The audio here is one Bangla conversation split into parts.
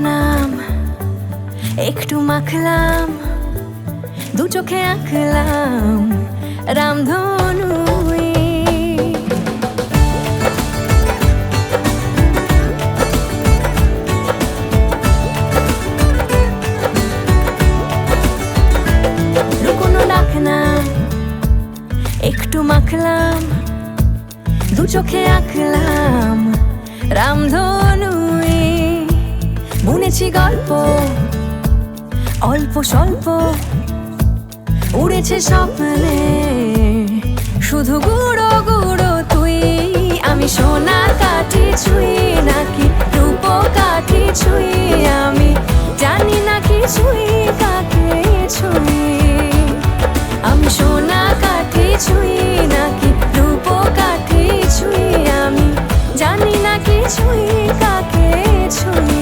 নাম একটু মাখলাম, দু চোখে আঁকলাম রামধনু। লুকোনো ডাক নাম একটু মাখলাম, দু চোখে আঁকলাম রামধনু। বুনেছি গল্প অল্প স্বল্প, উড়েছে স্বপ্নে শুধু গুঁড়ো গুঁড়ো তুই। আমি সোনা কাঠি ছুঁই নাকি রূপ কাঠি ছুঁই, আমি জানি না কিছুই কাকে ছুঁই। আমি সোনা কাঠি ছুঁই নাকি রূপ কাঠি ছুঁই, আমি জানি না কিছুই কাকে ছুঁই।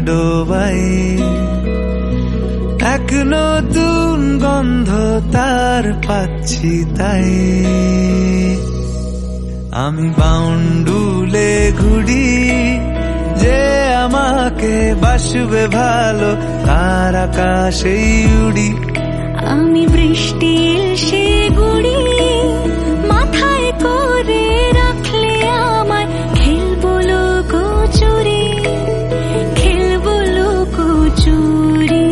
ডোবাই এক নতুন গন্ধ তার পাচ্ছি তাই। আমি বাউন্ডুলে ঘুরি যে আমাকে বাসবে ভালো, তার আকাশেই উড়ি। আমি বৃষ্টি এসে গুড়ি মাথায় করে রাখলে আমায়, খেলবো লুকোচুরি খেলবো লুকোচুরি।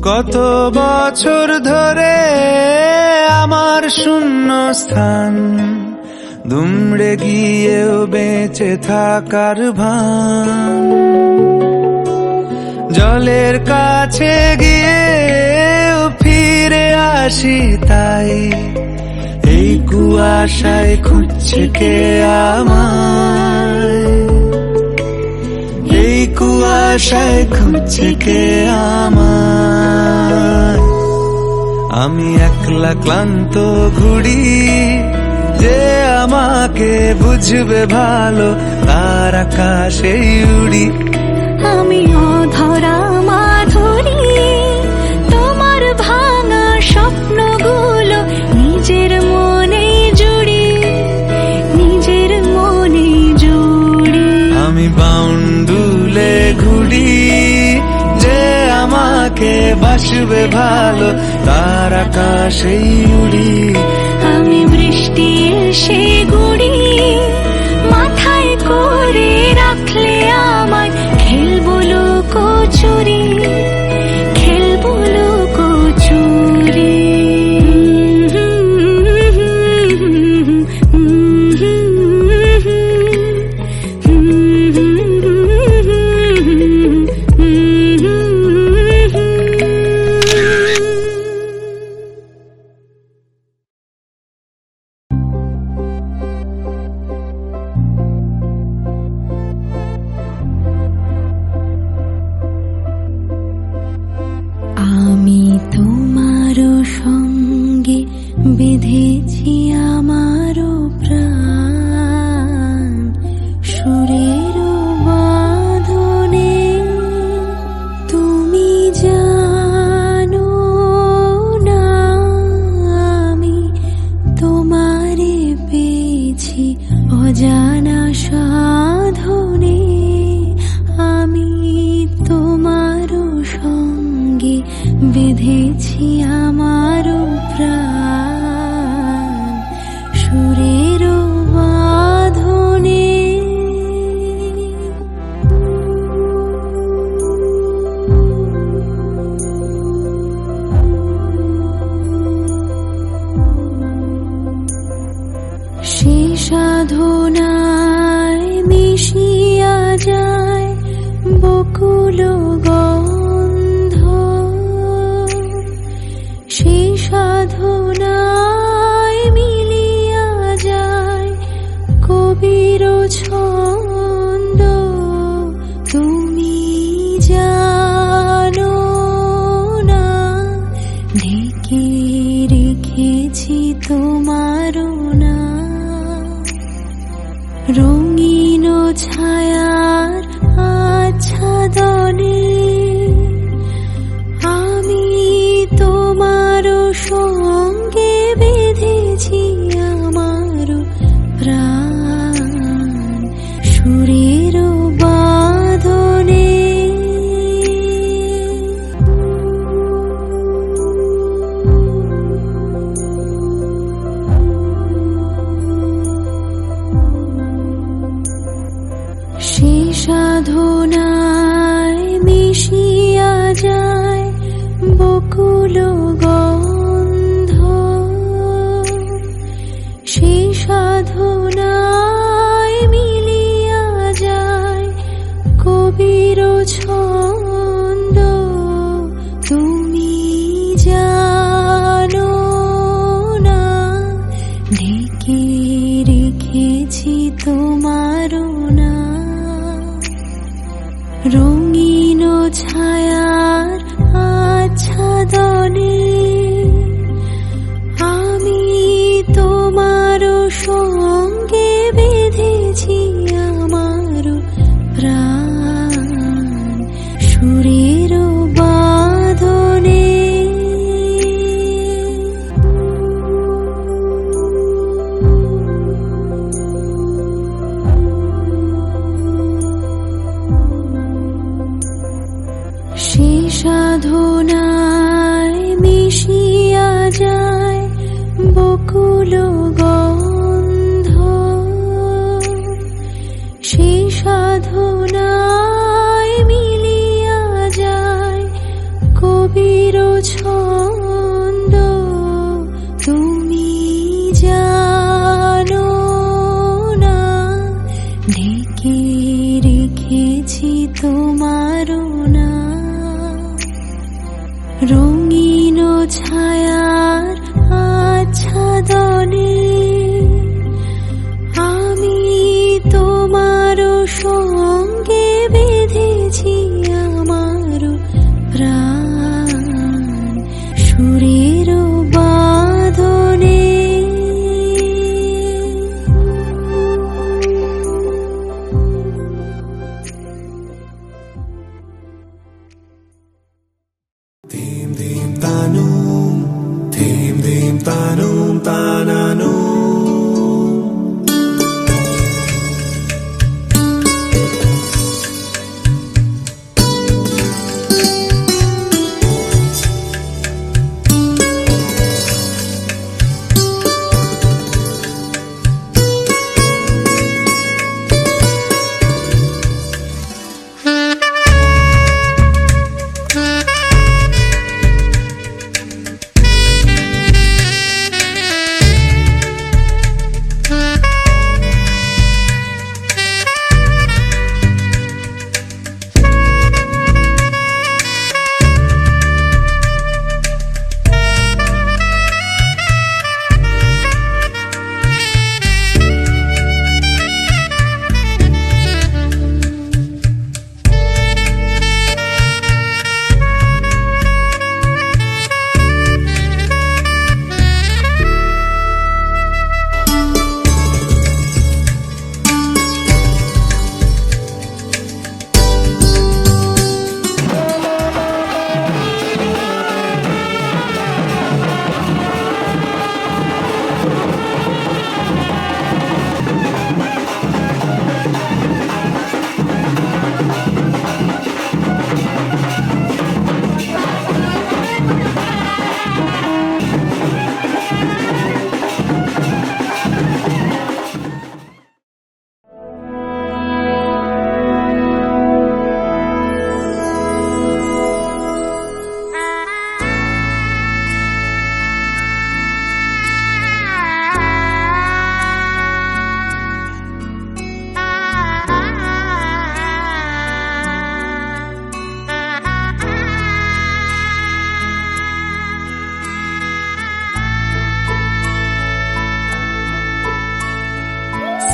কত বছর ধরে আমার শূন্য স্থান, দুমড়ে গিয়েও বেঁচে থাকার ভান। জলের কাছে গিয়েও ফিরে আসি তাই, এই কুয়াশায় খুঁজছে কে আমায়, এই কুয়াশায় খুঁজছে কে আমায়। আমি একলা ক্লান্ত ঘুরি যে আমাকে বুঝবে ভালো, তার আকাশেই উড়ি। আমি অধরা মাধুরী তোমার ভাঙা স্বপ্নগুলো নিজের মনে জুড়ি, নিজের মনে জুড়ি। আমি বাউন্ডুলে ঘুরি যে আমাকে বাসবে ভালো, তার আকাশেই উড়ি। আমি বৃষ্টি এসে গুড়ি মাথায় করে রাখলে আমায়, খেলবো লুকোচুরি খেলবো লুকোচুরি। সঙ্গে বেঁধেছি আমার প্রাণ সুরের বাঁধনে। সে সাধনায় মিশিয়া যায় বকুল গন্ধ, সে সাধনায় মিলিয়া যায় কবির ছন্দ। তুমি জানো না ঢেকে রেখেছি তোমার না রঙিন ছায়ার আচ্ছাদনে। আমি তোমার সঙ্গে বেঁধেছি আমার প্রাণ সুরের বাঁধনে। সে সাধনায় মিশিয়া যায় বকুল গন্ধ, সে সাধনায় মিলিয়া যায় কবির ছন্দ। তুমি জানো না ঢেকে রেখেছি তোমার না রঙিন ছায়ার আচ্ছাদনে। আমি তোমার সঙ্গে বেঁধেছি আমার প্রাণ সুরের বাঁধনে। সে সাধনায় মিশিয়া যায় বকুল গন্ধ, সে সাধনায় মিলিয়া যায় কবির ছন্দ। তুমি জানো না ঢেকে রেখেছি তোমার না রঙিন ছায়ার আচ্ছাদনে। আমি তোমার সঙ্গে বেঁধেছি আমার প্রাণ সুরের বাঁধনে। Dim dim tanum, dim dim tanum tananum.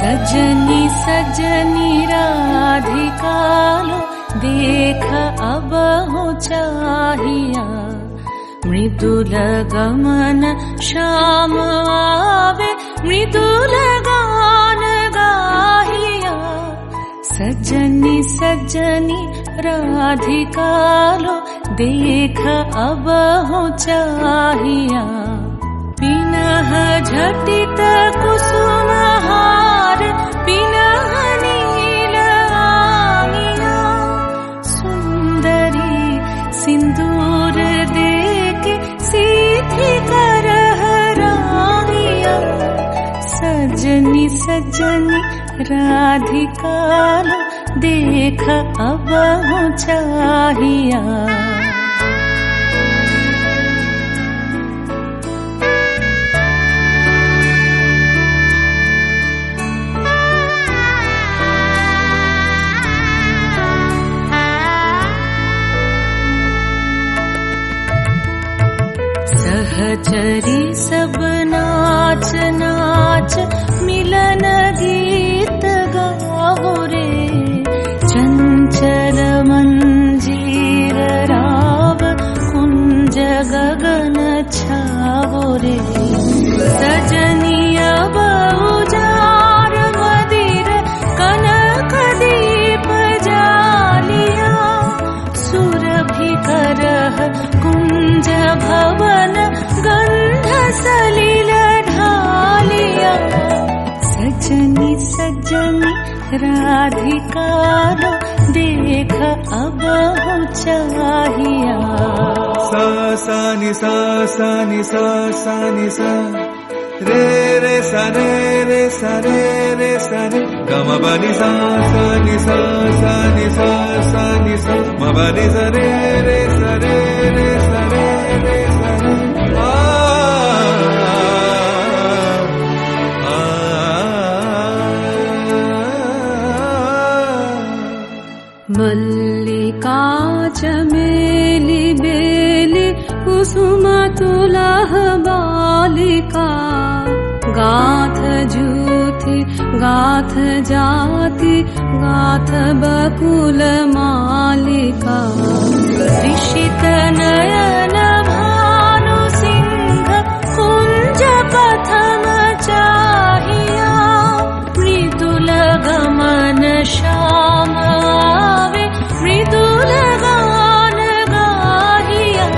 सजनी सजनी राधिका लो देख अब हो चाहिया मृदुल गमन श्याम आवे मृदुल गान गाहिया सजनी सजनी राधिका लो देख अब हो चाहिया पिनह झटित कुसुम हार पिनह नील आंगिया सुंदरी सिंदूर देके सीधी करह रानिया सजनी सजनी राधिका लो देख अब हो चाहिया सहचरी सब नाच नाच मिलन गीत गाओ रे चंचल मंजीर राव कुंज गगन छाओ रे सजनिया बहुजार मदिर कनक दीप जालिया सुरभि करह कुंज भवन गंध सलिल ढालिया सजनी सजनी राधिका लो देख अब हो चाहिया सा सा नि सा सा नि सा सा नि सा रे रे सा रे रे सा रे रे सा रे ग म ब नि सा सा नि सा सा नि सा सा नि सा म ब नि सा रे रे सा रे रे सा रे रे सा रे मल्लिका चमेली बेली कुसुम तुलह बालिका गाथ जूथि गाथ जाति गाथ बकुल मालिका ऋषित नयन भानु सिंह कुंज पथम चाहिया मृदुल गमन श्याम आवे मृदुल गान गाहिया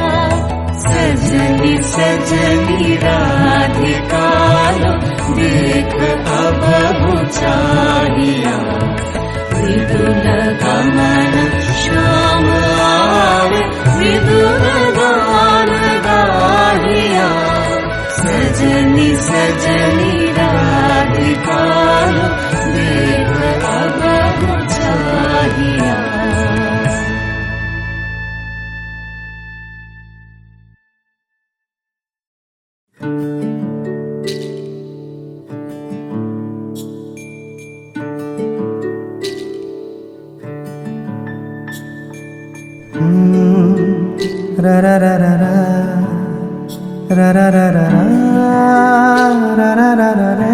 सजनी सजनी राधिका लो देख अब हो चाहिया मृदुल गमन श्याम आवे मृदुल गान गाहिया सजनी सजनी राधिका लो देख अब हो चाहिया ra ra ra ra ra ra ra ra ra ra ra ra ra ra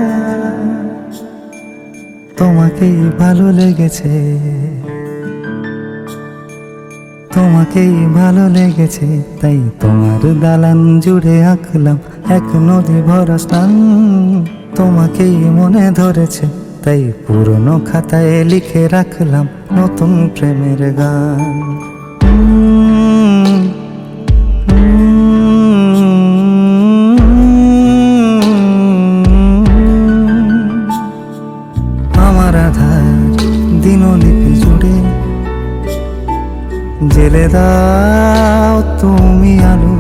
তোমাকেই ভালো লেগেছে তোমাকেই ভালো লেগেছে তাই তোমার দালান জুড়ে আঁকলাম এক নদী ভরা স্থান তোমাকেই মনে ধরেছে তাই পুরনো খাতায় লিখে রাখলাম নতুন প্রেমের গান আমার আধার দিনলিপি জুড়ে জেলে দাও তুমি আলো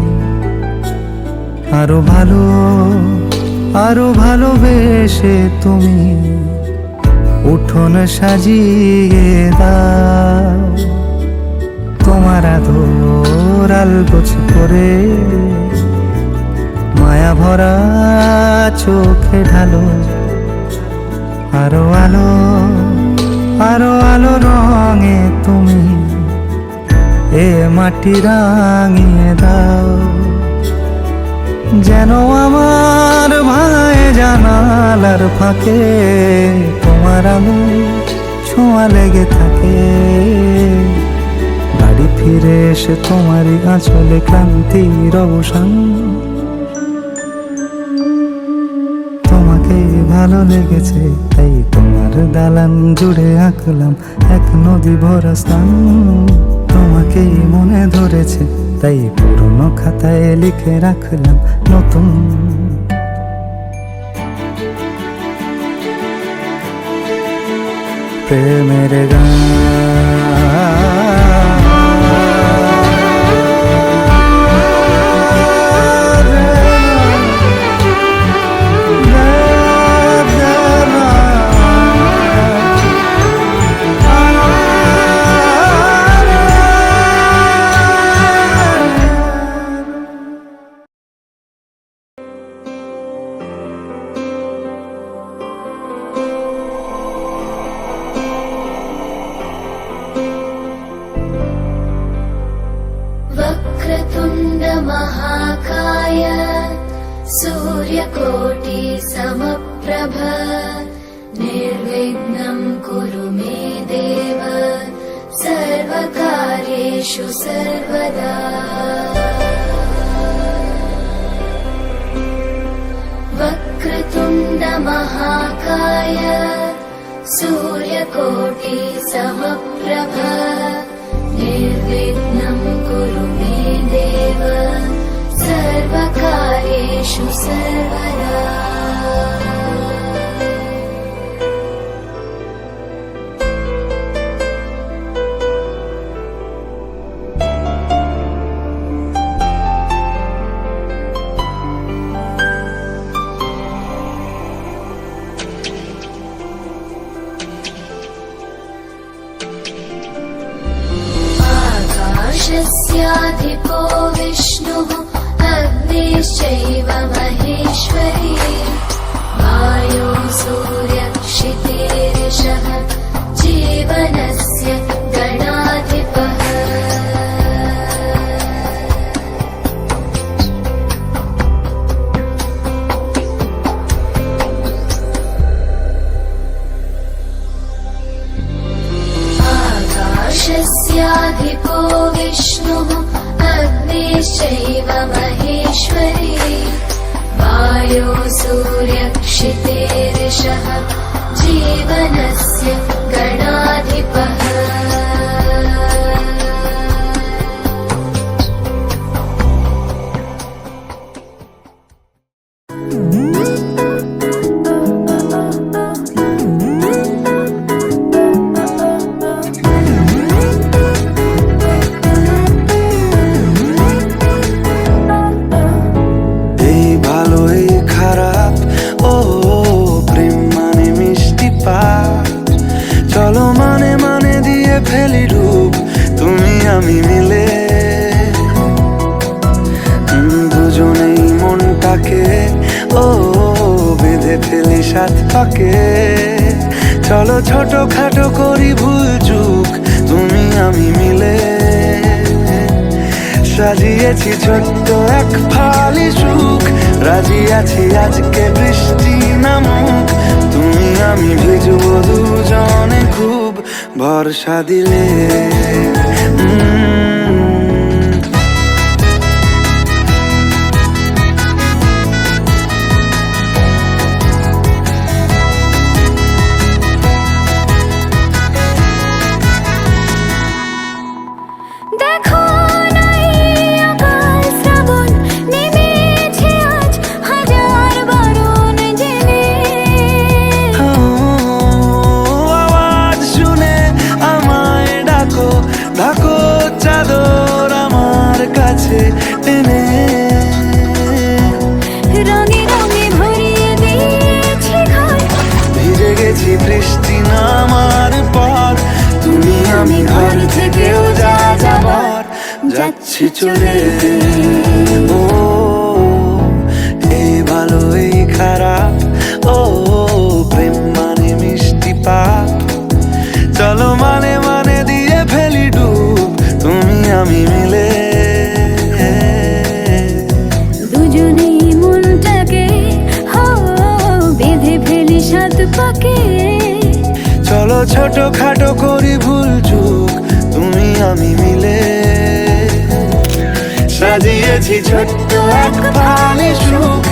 আরো ভালোবেসে তুমি উঠোন সাজিয়ে দাও তোমার আদর আলগোছ করে মায়া ভরা চোখে ঢালো আরো আলো রঙে তুমি এ মাটি রাঙিয়ে দাও যেন আমার ভাই জানালার ফাঁকে তোমার আলো ছোঁয়া লেগে থাকে। বাড়ি ফিরে এসে তোমারই আঁচলে ক্লান্তির অবসান। তোমাকেই ভালো লেগেছে তাই তোমার দালান জুড়ে আঁকলাম এক নদী ভরা স্থান। তোমাকেই মনে ধরেছে তাই পুরনো খাতায় লিখে রাখলাম নতুন। প্রেমের গান वक्रतुण्ड महाकाय सूर्यकोटि समप्रभ निर्विघ्नं कुरु मे देव सर्वकार्येषु सर्वदा। वक्रतुण्ड महाकाय सूर्यकोटि समप्रभ निर्विघ्नं कुरु मे देव सर्वकार्येषु सर्वदा। आकाशस्याधिपो विष्णुः अग्निश्चैव महेश्वरी वायो सूर्यक्षितेरिषः जीवनस्य गणाधिपः। आकाशस्याधिपो विष्णुः अग्निश्चैव महेश्वरी वायो सूर्यक्षितेरिषः जीवनस्य गणाधिपः। এই ভালো এই খারাপ ও প্রেম মানে মিষ্টি পাপ। চলো মানে মানে দিয়ে ফেলি রূপ তুমি আমি মিলে। দুজনেই মনটাকে ও বেঁধে ফেলি সাত পাকে। চলো ছোট খাটো করি ভুল চুক তুমি আমি মিলে। সাজিয়েছি ছোট্ট এক ফালি সুখ রাজি আছি আজকে বৃষ্টি নামুক। তুমি আমি ভিজবো দুজনে খুব ভরসা দিলে। দেখো নাই আকাল শ্রাবণ নেমেছে আজ হাজার বারণ জেনে। আওয়াজ শুনে আমায় ডাকো ডাকো চাদর আমার কাছে টেনে। রঙে রঙে ভরিয়ে দিয়েছি ঘর ভিজে গেছি বৃষ্টি নামার পর। তুমি আমি ঘর থেকেও যা যাবার যাচ্ছি চলে। ও এই ভালো এই খারাপ ও প্রেম মানে মিষ্টি পাপ। চলো মানে মানে দিয়ে ফেলি ডুব তুমি আমি মিলে। দুজনেই ছোট খাটো করি ভুল চুক তুমি আমি মিলে সাজিয়েছি ছোট্ট এক ফালি সুখ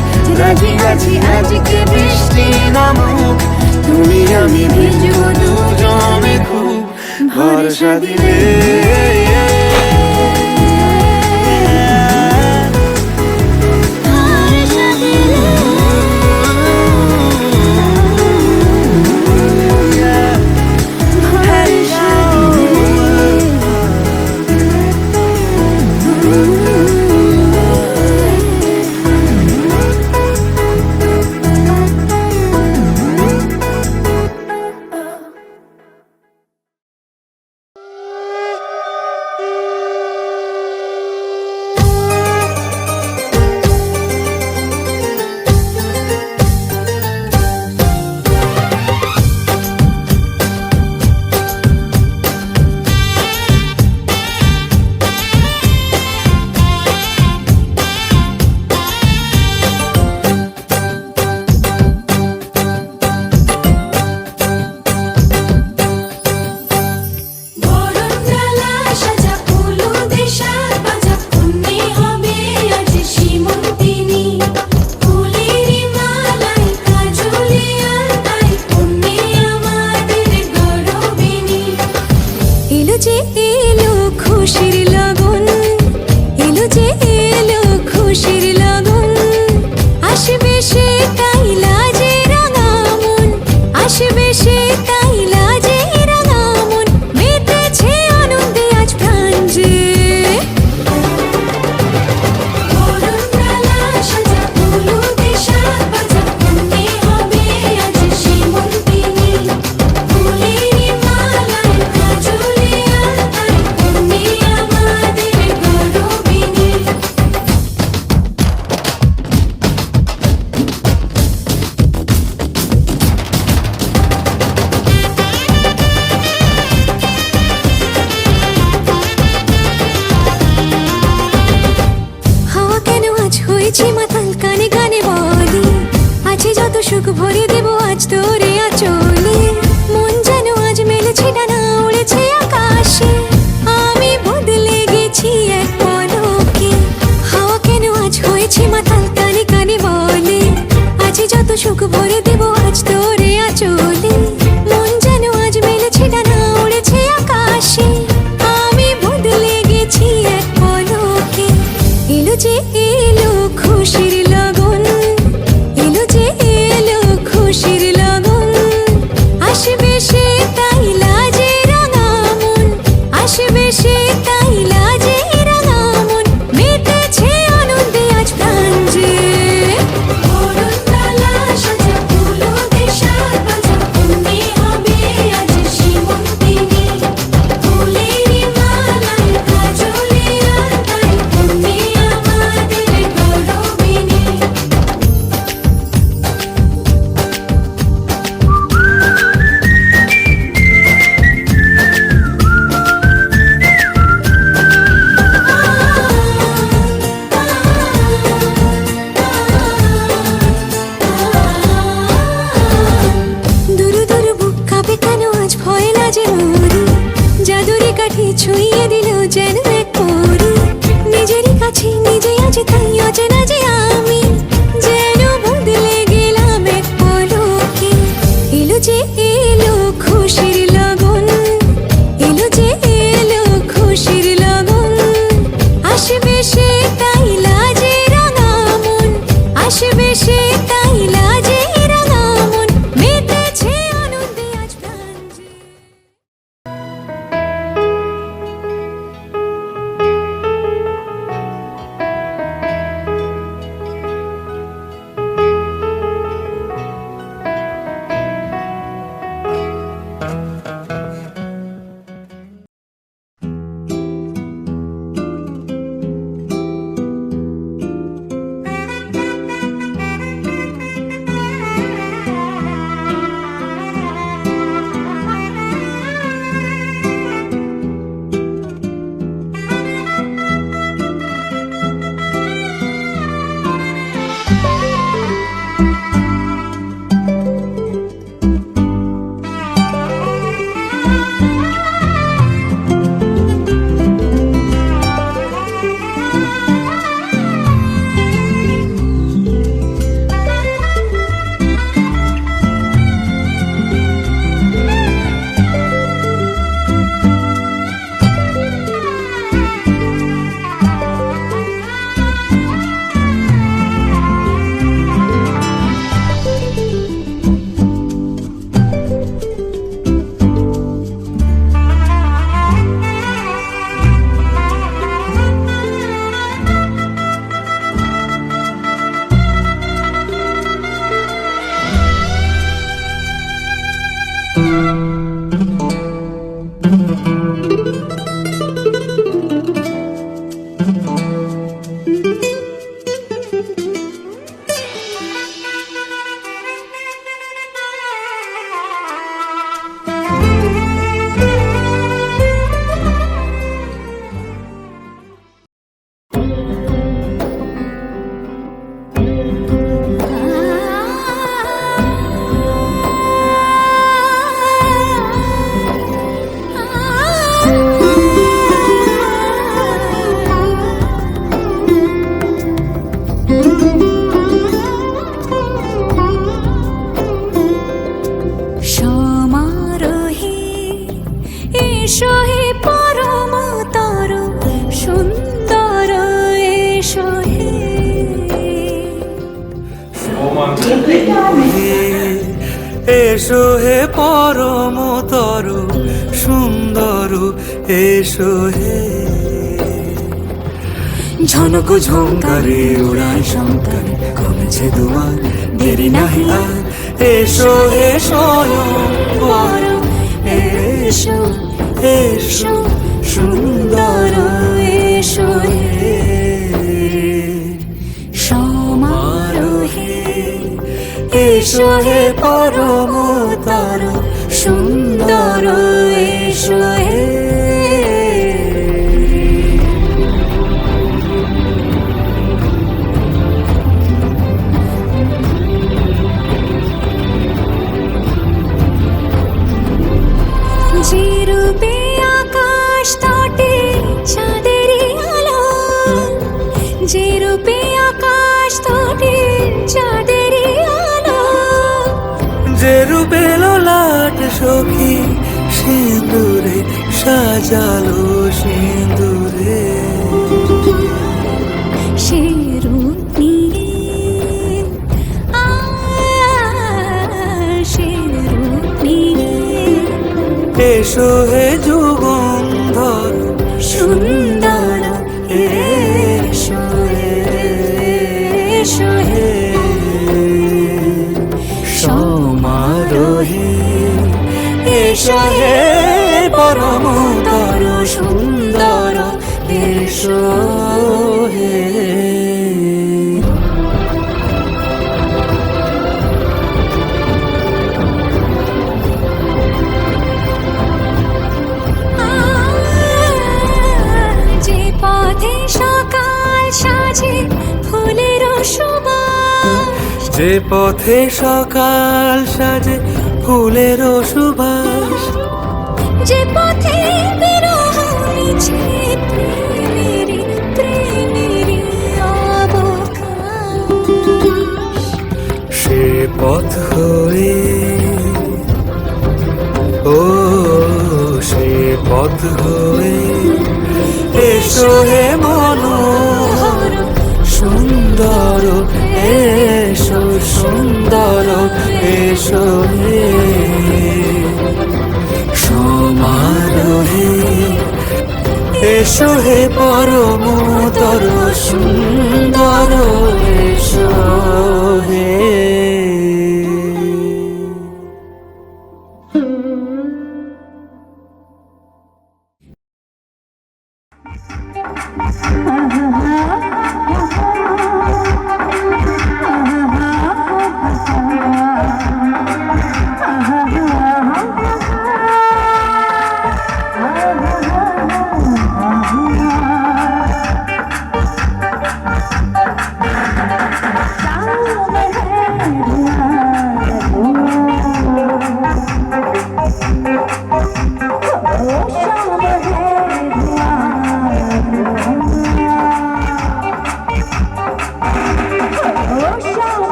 রাজি আছি আজকে বৃষ্টি নামুক তুমি আমি ভিজবো দুজনে খুব ভরসা দিলে এসো হে পরমতর সুন্দর, এসো হে। ঝনক ঝঙ্কারে উড়ায় শঙ্কারে কমেছে দুয়ার, দেরি নাহি আর। এসো হে স্বয়ংবর, এসো এসো সুন্দর, এসো হে সমারোহে। এসো হে পরমতর সুন্দর, এসো হে। যে রূপে আকাশ তটে চাঁদেরই আলো, যে রূপে আকাশ তটে চাঁদেরই আলো, যে রূপে ললাট সখী সিঁদুরে সাজালো সিঁদুরে। সে রূপ নিয়ে সে রূপ নিয়ে এসো হে যুগন্ধর সুন্দর, এসো এসো হে সমারোহে। এসো হে পরমতর সুন্দর, এসো হে। যে পথে সকাল সাজে ফুলের সুবাস, যে পথে সকাল সাজে ফুলের সুবাস, যে পথে বিরহ মিছে প্রেমেরই প্রেমেরই অবকাশ, সে পথ হয়ে ও সে পথ হয়ে। এসো হে মনোহর সুন্দর, এসো সুন্দর, এসো হে সমারোহে। এসো হে পরমতর সুন্দর, এসো হে।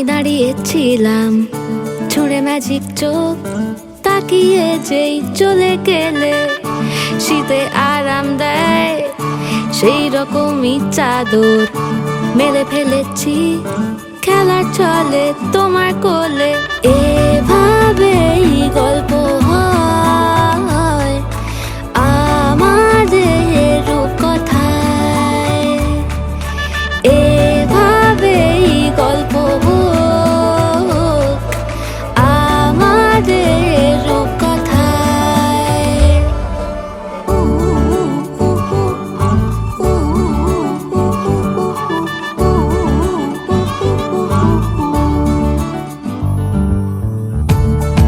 দাঁড়িয়েছিলাম ছুঁড়ে ম্যাজিক চোখ তাকিয়ে যেই চলে গেলে শীতে আরাম দেয় সেই রকমই চাদর মেলে ফেলেছি খেলার চলে তোমার কোলে এভাবেই গল্প হয় আমাদের রূপকথায় এভাবেই গল্প হোক আমাদের রূপকথায়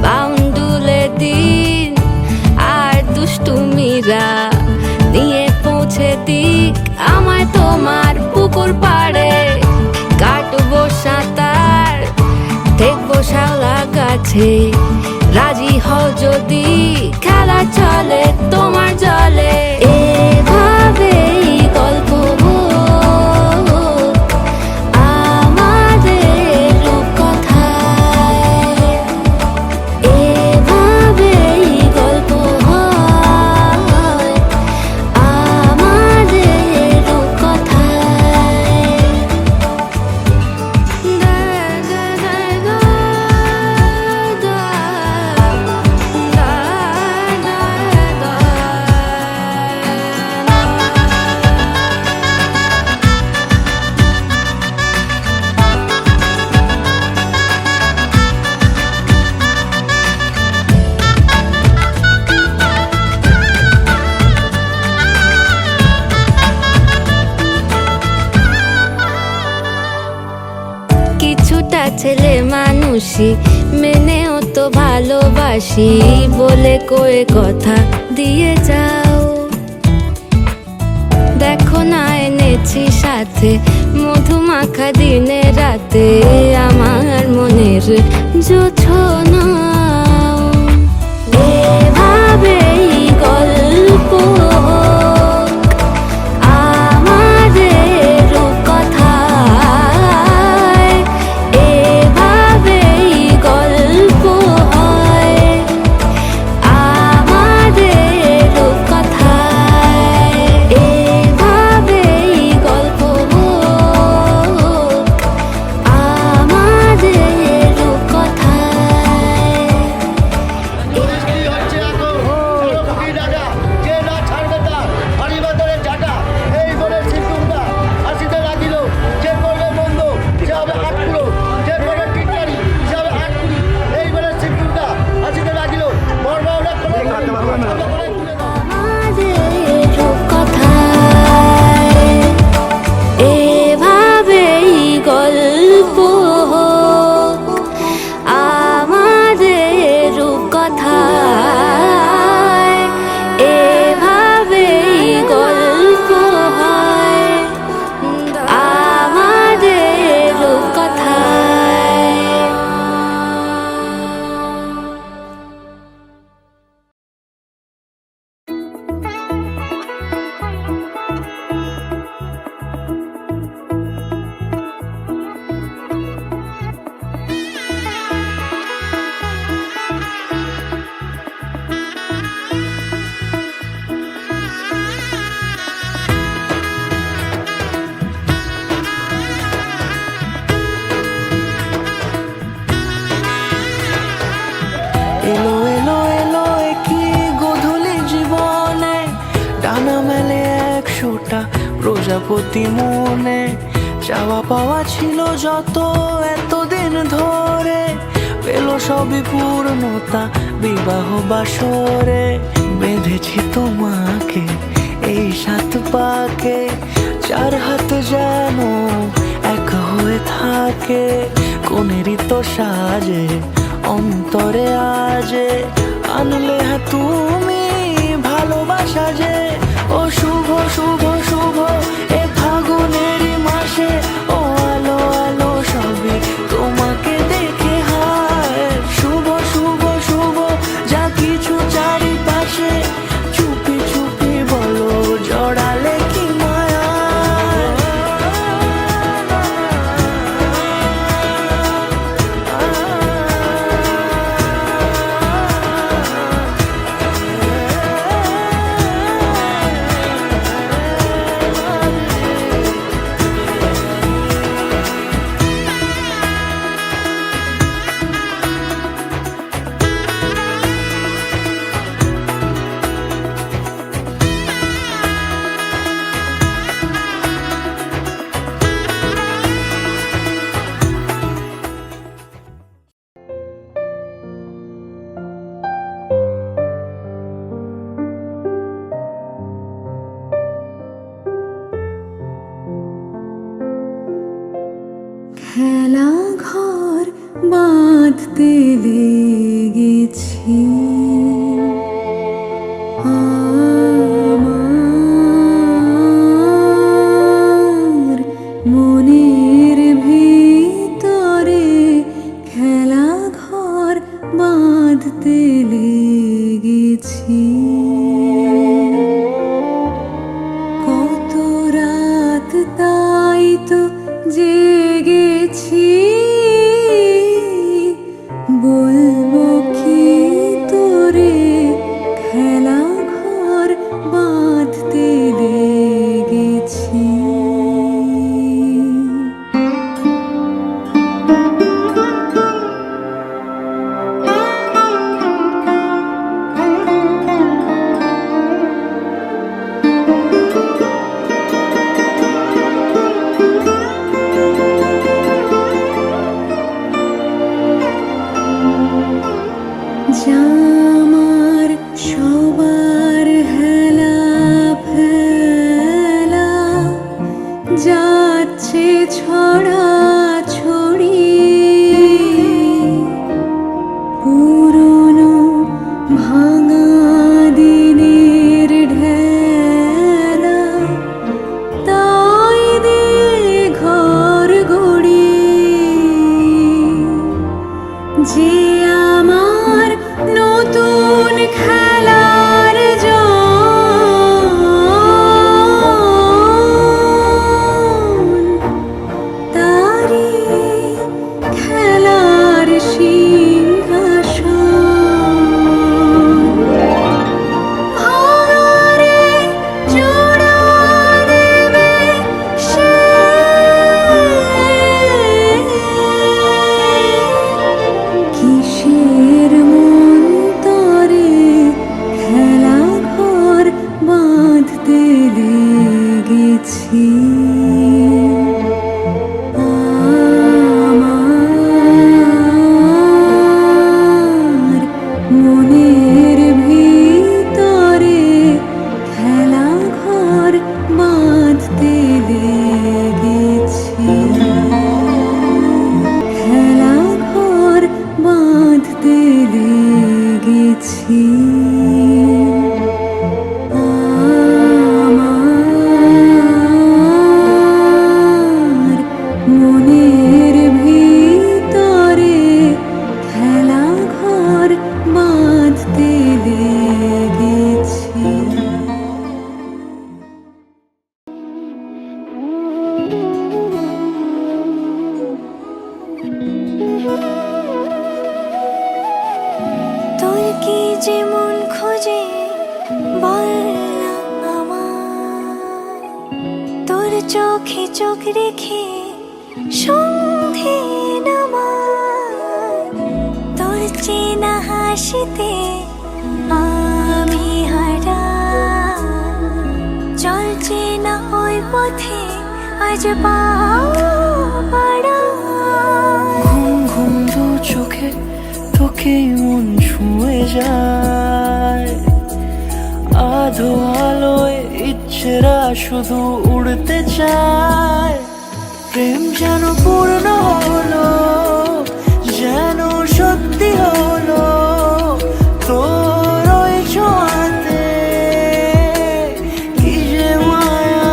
বাউন্ডুলে দিন আর দুষ্টুমিরা নিয়ে পৌঁছে দিক আমায় তোমার পুকুর পাড়ে কাটবো সাঁতার দেখবো শাওলা গাছে রাজি হও যদি খেলা চলে তোমার জলে এভাবেই গল্প হোক আমাদের রূপকথায় এভাবেই গল্প হয় আমাদের রূপকথায় কিছুটা ছেলে মানুষই মেনেও তো ভালোবাসি বলে কয়ে কথা দিয়ে যাও দেখো না এনেছি সাথে মধুমাখা দিনে রাতে আমার মনের জোছনা এভাবেই গল্প হোক আমাদের রূপকথায় এভাবেই গল্প হয় আমাদের রূপকথায় এভাবেই গল্প হোক আমাদের রূপকথায় আমাদের রূপকথায় এভাবেই গল্প হোক আমাদের রূপকথায় এভাবেই গল্প হয় আমাদের রূপকথায় এলো এলো এলো কি গোধূলি জীবনে ডানা মেলে 100টা প্রজাপতি মনে চাওয়া পাওয়া ছিল যত এতদিন ধরে পেল সবই পূর্ণতা বিবাহ বাসরে বেঁধেছি তোমাকে এই 7 পাকে 4 হাত যেন এক হয়ে থাকে কোনেরই তো সাজে অন্তরে আজে আনলে তুমি ভালোবাসা যে ও শুভ শুভ শুভ এ ফাগুনেরই মাসে ও আলো আলো সবই তোমাকে দেখে হায় শুভ শুভ শুভ যা কিছু চারিপাশে চুপি চুপি বলো জড়ালে কি মায়া খেলা ঘর বাঁধতে লেগেছি আমার মনের ভিতরে খেলা ঘর বাঁধতে লেগেছি কত রাত তাই তো জেগেছি বলবো কি তোরে খেলা ঘর বাঁধতে লেগেছি জামার সবার হেলা ফেলা যাচ্ছে ছড়া ছড়ি পুরনো ভাঙা দিনের ঢেলা তাই দিয়ে ঘর গড়ি যে আমার নতুন খেলার তারি খেলার সিংহাসন ভাঙারে জোড়া দেবে সে কিসের মন্তরে খেলা ঘর বাঁধতে লেগেছি আমার মনের ভিতরে খেলা ঘর বাঁধতে লেগেছি খেলা ঘর বাঁধতে লেগেছি আমার মনের ভিতরে খেলা ঘর বাঁধতে লেগেছি তোর কি যেমন খোঁজে বল না আমার তোর চোখে চোখ রেখে সন্ধে নামার তোর চেনা হাসিতে আমি হারা চল চেনা ওই পথে আজ পাড়া ঘুম ঘুম দু চোখে তোকে মন ছুঁয়ে যায় আধো আলোয় ইচ্ছেরা শুধু উড়তে চায় প্রেম যেন পূর্ণ হলো যেন সত্যি হলো তোর ওই ছোঁয়াতে কি যে মায়া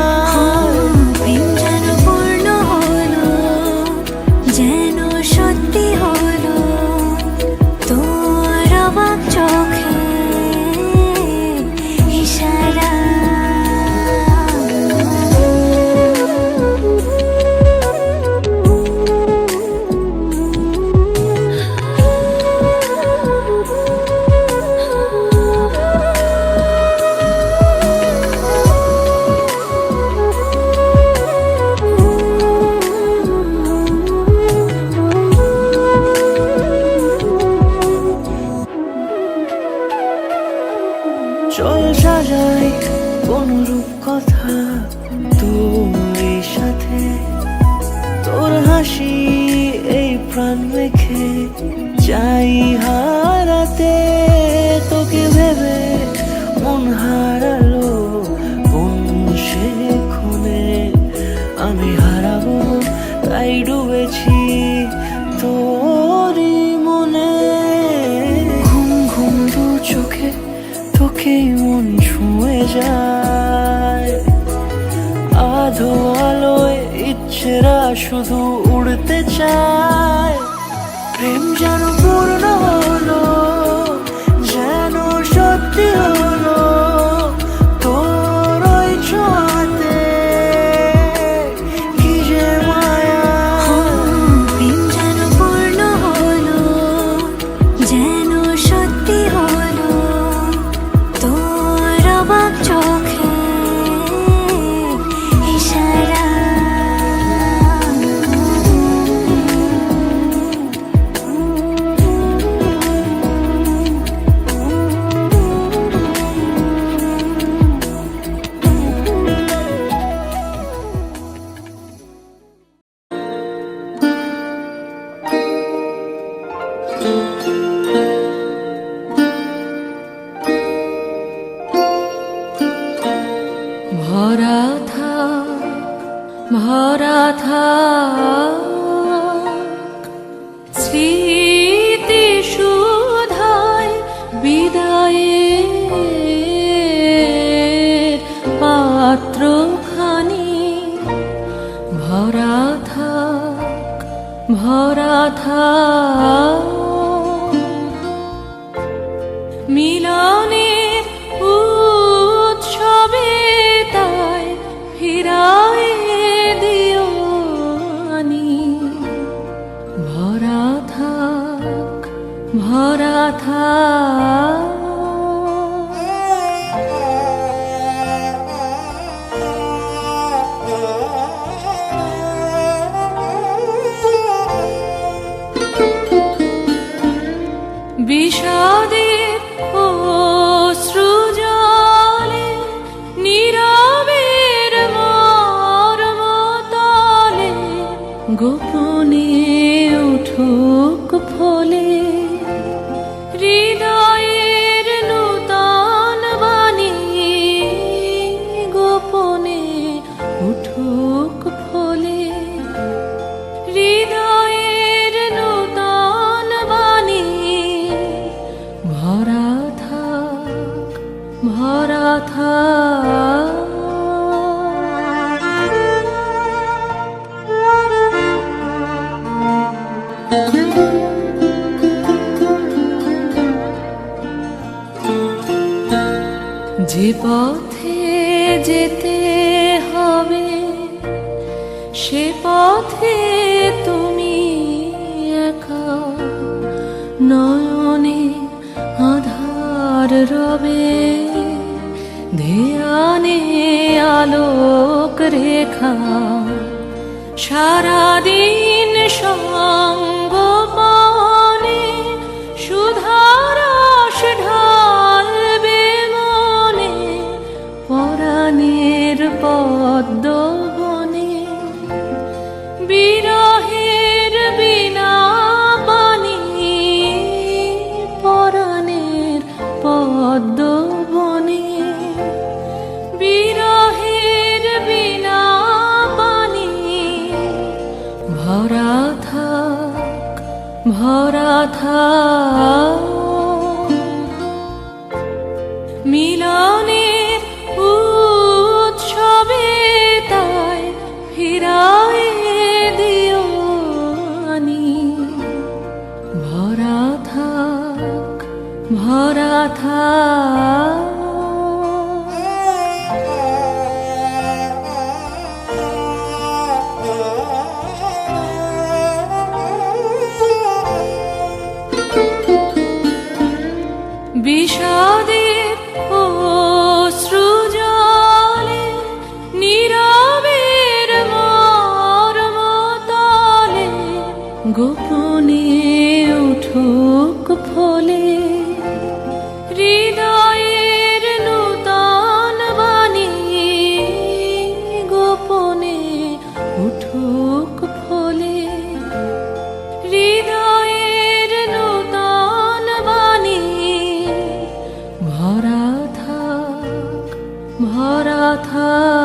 প্রেম যেন পূর্ণ হলো যেন সত্যি হলো তোর অবাক চোখে ইশারা চল সাজাই কোন রূপ কথা তোর সাথে তোর হাসি এই প্রাণ রেখে চাই হারাতে তোকে ভেবে মন হারালো কোন সে খুনে আমি হারাবো তাই ডুবেছি শুধু উড়তে চায়। প্রেম যেন পূর্ণ হলো, যেন সত্যি হলো তোর ওই ছোঁয়াতে, কি যে মায়া। প্রেম যেন পূর্ণ হলো, যেন সত্যি হলো তোর অবাক চোখে ইশারা। ভরা থাক, ভরা থাক স্মৃতি সুধায় বিদায়ের পাত্রখানি। ভরা থাক, ভরা থাক মিলনের উৎসবে, তাই ফিরায়ে দিও আনি। ভরা থাক, ভরা থাক বিষাদের অশ্রু জলে, নীরবের মর্মতলে গোপনে উঠুক ফলে। হৃদয়ের নূতন বাণী গোপনে উঠুক ফলে। হৃদয়ের নূতন বাণী ভরা থাক, ভরা থাক যে পথে যেতে হবে সে পথে তুমি একা। নয়নে আধার রবে, ধ্যানে আলোক রেখা। সারাদিন সঙ্গোপনে সুধারস ঢালবে মনে, পরাণের পদ্ম বনে। বিরহের বিনা পানি পরাণের পদ্ম বনে। বিরহের বিনা পানি ভরা থাক, ভরা থাক মিলনের উৎসবে, তাই ফিরায়ে দিও আনি। ভরা থাক, ভরা থাক বিষাদের অশ্রু জলে, নীরবের মর্মতলে গোপনে উঠুক ফলে। হৃদয়ের নূতন বাণী গোপনে উঠুক ফলে। হৃদয়ের নূতন বাণী ভরা থাক, ভরা থাক